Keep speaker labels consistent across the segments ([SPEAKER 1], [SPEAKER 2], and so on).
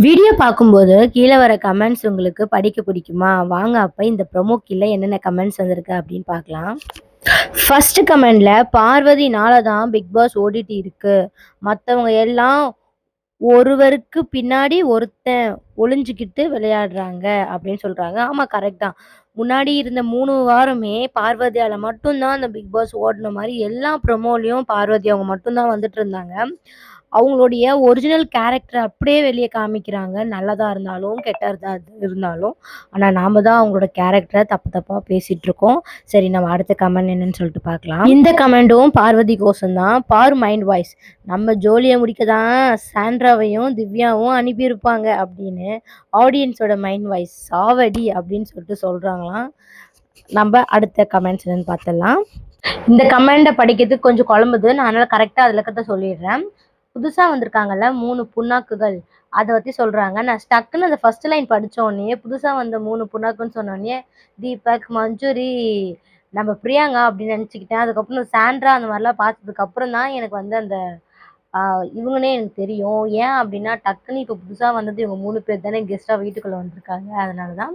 [SPEAKER 1] Video பார்க்கும்போது கீழே வர கமெண்ட்ஸ் உங்களுக்கு படிக்க பிடிக்குமா? வாங்க அப்ப இந்த ப்ரோமோ கீழ என்னென்ன கமெண்ட்ஸ் வந்திருக்கு அப்படின்னு பார்க்கலாம். ஃபர்ஸ்ட் கமெண்ட்ல பார்வதினால தான் பிக் பாஸ் ஓடிட்டு இருக்கு. மத்தவங்க எல்லாம் ஒருவருக்கு பின்னாடி ஒருத்தன் ஒளிஞ்சுக்கிட்டு விளையாடுறாங்க அப்படின்னு சொல்றாங்க. ஆமா, கரெக்ட் தான். முன்னாடி இருந்த 3 வாரமே பார்வதியால மட்டும் தான் அந்த பிக் பாஸ் ஓடுன மாரி எல்லா ப்ரோமோலயும் பார்வதி அவங்க மட்டும் தான் வந்துட்டு இருந்தாங்க. அவங்களுடைய ஒரிஜினல் கேரக்டர அப்படியே வெளிய காமிக்கிறாங்க. நல்லதா இருந்தாலும், கெட்டதா இருந்தாலும். ஆனா நாம தான் அவங்களோட கேரக்டர தப்பு தப்பா பேசிட்டுருக்கோம். சரி, நம்ம அடுத்த கமெண்ட் என்னன்னு சொல்லிட்டு பார்க்கலாம். இந்த கமெண்டும் பார்வதி கோசம் தான். பாரு மைண்ட் வாய்ஸ். நம்ம ஜோலிய முடிக்க தான் சாண்ட்ராவையும், திவ்யாவும் அனுப்பியிருப்பாங்க அப்படின்னு ஆடியன்ஸோட மைண்ட் வாய்ஸ். சாவடி அப்படின்னு சொல்லிட்டு சொல்றாங்களாம். நம்ம அடுத்த கமெண்ட்ஸ் என்னன்னு பார்த்துடலாம். இந்த கமெண்ட படிக்கிறதுக்கு கொஞ்சம் குழம்புது. நான் அதனால கரெக்ட்டா அதுல இருக்கிறத சொல்லிடுறேன். புதுசா வந்திருக்காங்கல்ல 3 புண்ணாக்குகள். அத பத்தி சொல்றாங்க. நான் டக்குன்னு அந்த ஃபர்ஸ்ட் லைன் படிச்ச உடனேயே, புதுசா வந்த 3 புண்ணாக்குன்னு சொன்ன உடனே, தீபக், மஞ்சுரி, நம்ம பிரியங்கா அப்படின்னு நினைச்சுக்கிட்டேன். அதுக்கப்புறம் சாண்ட்ரா அந்த மாதிரிலாம் பார்த்ததுக்கு அப்புறம் தான் எனக்கு வந்து அந்த இவங்கன்னே எனக்கு தெரியும். ஏன் அப்படின்னா, டக்குன்னு இப்போ புதுசா வந்தது இவங்க 3 பேர் தானே கெஸ்ட்டா வீட்டுக்குள்ள வந்திருக்காங்க. அதனால தான்.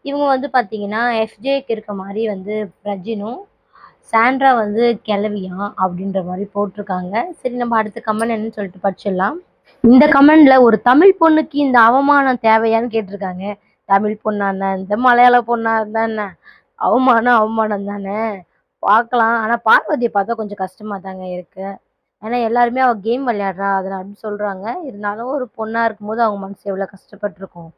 [SPEAKER 1] இவங்க வந்து பார்த்தீங்கன்னா, எஃப்ஜேக்கு இருக்க மாரி வந்து பிரஜினும், சாண்ட்ரா வந்து கிழவியாம் அப்படின்ற மாதிரி போட்டிருக்காங்க. சரி, நம்ம அடுத்த கமெண்ட் என்னன்னு சொல்லிட்டு படிச்சிடலாம். இந்த கமெண்ட்ல ஒரு தமிழ் பொண்ணுக்கு இந்த அவமானம் தேவையான்னு கேட்டிருக்காங்க. தமிழ் பொண்ணா என்ன, இந்த மலையாள பொண்ணா இருந்தா என்ன, அவமானம் அவமானம் தானே. பார்க்கலாம். ஆனா பார்வதியை பார்த்தா கொஞ்சம் கஷ்டமா தாங்க இருக்கு. ஏன்னா எல்லாருமே அவ கேம் விளையாடுறா அதனால அப்படின்னு சொல்றாங்க. இருந்தாலும் ஒரு பொண்ணா இருக்கும்போது அவங்க மனசு எவ்வளவு கஷ்டப்பட்டிருக்கும்.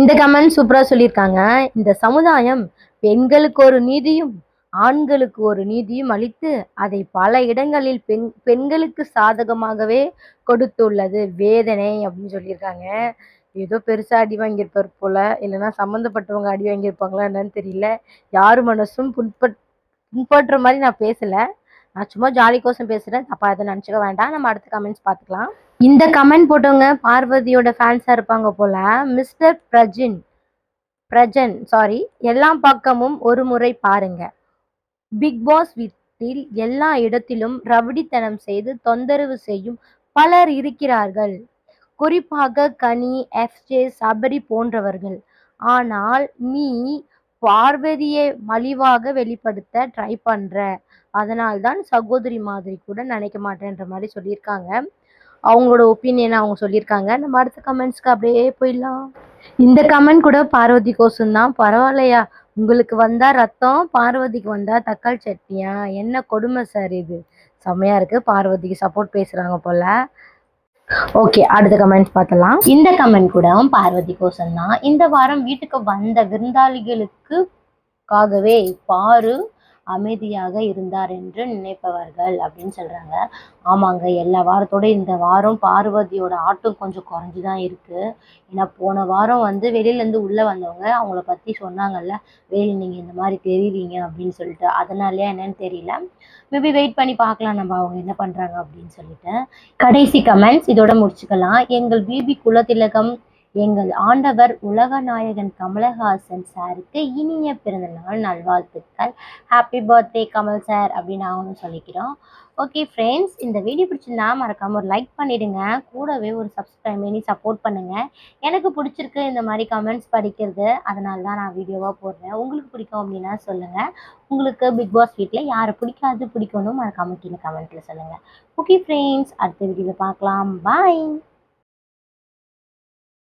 [SPEAKER 1] இந்த கமெண்ட் சூப்பரா சொல்லியிருக்காங்க. இந்த சமுதாயம் பெண்களுக்கு ஒரு நீதியும் ஆண்களுக்கு ஒரு நீதியும் அளித்து அதை பல இடங்களில் பெண்களுக்கு சாதகமாகவே கொடுத்துள்ளது வேதனை அப்படின்னு சொல்லியிருக்காங்க. ஏதோ பெருசா அடி வாங்கியிருப்பார் போல, இல்லைன்னா சம்மந்தப்பட்டவங்க அடி வாங்கியிருப்பாங்களா என்னன்னு தெரியல. யாரு மனசும் புண்படுற மாதிரி நான் பேசல. நான் சும்மா ஜாலி கோசம் பேசுறேன். தப்பா எதுவும் நினச்சிக்க வேண்டாம். நம்ம அடுத்த கமெண்ட்ஸ் பார்த்துக்கலாம். இந்த கமெண்ட் போட்டவங்க பார்வதியோட ஃபேன்ஸா இருப்பாங்க போல. மிஸ்டர் பிரஜன் சாரி, எல்லா பக்கமும் ஒரு முறை பாருங்க. பிக் பாஸ் வீட்டில் எல்லா இடத்திலும் ரவுடித்தனம் செய்து தொந்தரவு செய்யும் பலர் இருக்கிறார்கள். குறிப்பாக கனி, எஃப்ஜே, சபரி போன்றவர்கள். ஆனால் நீ பார்வதியை மலிவாக வெளிப்படுத்த ட்ரை பண்ற. அதனால்தான் சகோதரி மாதிரி கூட நினைக்க மாட்டேன்ற மாதிரி சொல்லியிருக்காங்க. அவங்களோட ஒப்பீனியனை அவங்க சொல்லியிருக்காங்க. நம்ம அடுத்த கமெண்ட்ஸ்க்கு அப்படியே போயிடலாம். இந்த கமெண்ட் கூட பார்வதி கோசம் தான். பரவாயில்லையா, உங்களுக்கு வந்தா ரத்தம், பார்வதிக்கு வந்தா தக்காளி சட்னியா? என்ன கொடுமை சார் இது. செம்மையா இருக்கு. பார்வதிக்கு சப்போர்ட் பேசுறாங்க போல. ஓகே, அடுத்த கமெண்ட்ஸ் பார்த்தலாம். இந்த கமெண்ட் கூட பார்வதி கோசம் தான். இந்த வாரம் வீட்டுக்கு வந்த விருந்தாளிகளுக்காகவே பாரு அமைதியாக இருந்தார் என்று நினைப்பவர்கள் அப்படின்னு சொல்றாங்க. ஆமாங்க, எல்லா வாரத்தோட இந்த வாரம் பார்வதியோட ஆட்டம் கொஞ்சம் குறைஞ்சுதான் இருக்கு. ஏன்னா போன வாரம் வந்து வெளியில இருந்து உள்ள வந்தவங்க அவங்கள பத்தி சொன்னாங்கல்ல, வெளியில நீங்க இந்த மாதிரி தெரியுறீங்க அப்படின்னு சொல்லிட்டு. அதனாலயா என்னன்னு தெரியல. மேபி வெயிட் பண்ணி பார்க்கலாம் நம்ம அவங்க என்ன பண்றாங்க அப்படின்னு சொல்லிட்டு. கடைசி கமெண்ட்ஸ் இதோட முடிச்சுக்கலாம். எங்கள் பிபி குலதிலகம், எங்கள் ஆண்டவர் உலகநாயகன் கமலஹாசன் சாருக்கு இனிய பிறந்தநாள் நல்வாழ்த்துக்கள். ஹாப்பி பர்த்டே கமல் சார் அப்படின்னு நாங்களும் சொல்லிக்கிறோம். ஓகே ஃப்ரெண்ட்ஸ், இந்த வீடியோ பிடிச்சிருந்தா மறக்காம ஒரு லைக் பண்ணிடுங்க. கூடவே ஒரு சப்ஸ்கிரைப் பண்ணி சப்போர்ட் பண்ணுங்க. எனக்கு பிடிச்சிருக்கு இந்த மாதிரி கமெண்ட்ஸ் படிக்கிறது. அதனால தான் நான் வீடியோவாக போடுறேன். உங்களுக்கு பிடிக்கும் அப்படின்னா சொல்லுங்க. உங்களுக்கு பிக் பாஸ் வீட்டில் யாரை பிடிக்காது பிடிக்கணும் மறக்காம கீழே கமெண்ட்ல சொல்லுங்க. ஓகே ஃப்ரெண்ட்ஸ், அடுத்த வீடியோவில் பார்க்கலாம். பாய்.